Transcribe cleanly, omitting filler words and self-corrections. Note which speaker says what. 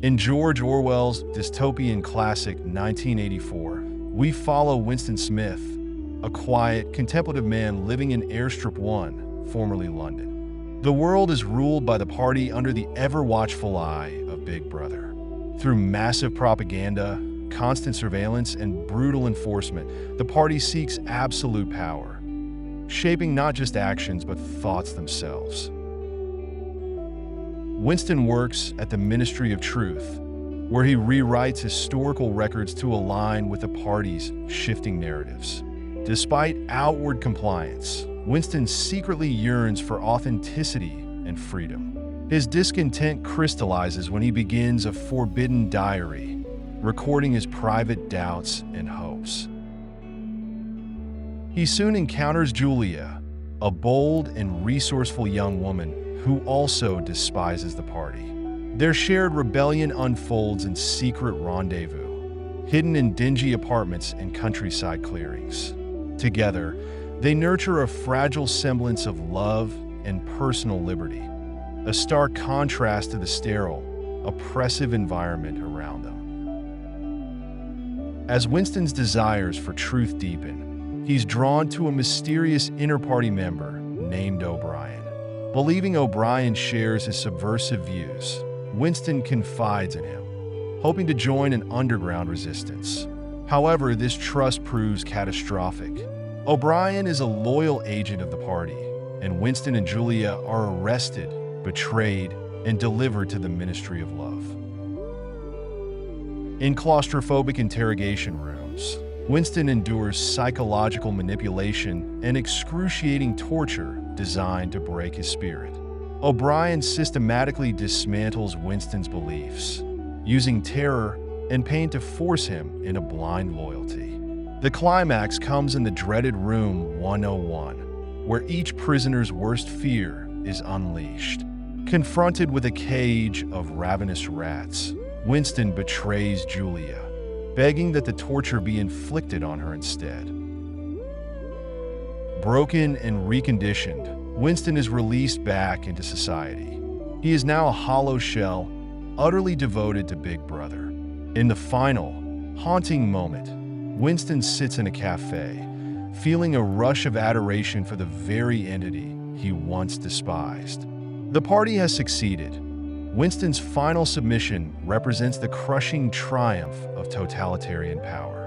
Speaker 1: In George Orwell's dystopian classic 1984, we follow Winston Smith, a quiet, contemplative man living in Airstrip 1, formerly London. The world is ruled by the party under the ever-watchful eye of Big Brother. Through massive propaganda, constant surveillance, and brutal enforcement, the party seeks absolute power, shaping not just actions but thoughts themselves. Winston works at the Ministry of Truth, where he rewrites historical records to align with the party's shifting narratives. Despite outward compliance, Winston secretly yearns for authenticity and freedom. His discontent crystallizes when he begins a forbidden diary, recording his private doubts and hopes. He soon encounters Julia, a bold and resourceful young woman who also despises the party. Their shared rebellion unfolds in secret rendezvous, hidden in dingy apartments and countryside clearings. Together, they nurture a fragile semblance of love and personal liberty, a stark contrast to the sterile, oppressive environment around them. As Winston's desires for truth deepen, he's drawn to a mysterious inter-party member named O'Brien. Believing O'Brien shares his subversive views, Winston confides in him, hoping to join an underground resistance. However, this trust proves catastrophic. O'Brien is a loyal agent of the party, and Winston and Julia are arrested, betrayed, and delivered to the Ministry of Love. In claustrophobic interrogation rooms, Winston endures psychological manipulation and excruciating torture designed to break his spirit. O'Brien systematically dismantles Winston's beliefs, using terror and pain to force him into blind loyalty. The climax comes in the dreaded Room 101, where each prisoner's worst fear is unleashed. Confronted with a cage of ravenous rats, Winston betrays Julia, begging that the torture be inflicted on her instead. Broken and reconditioned, Winston is released back into society. He is now a hollow shell, utterly devoted to Big Brother. In the final, haunting moment, Winston sits in a cafe, feeling a rush of adoration for the very entity he once despised. The party has succeeded. Winston's final submission represents the crushing triumph of totalitarian power.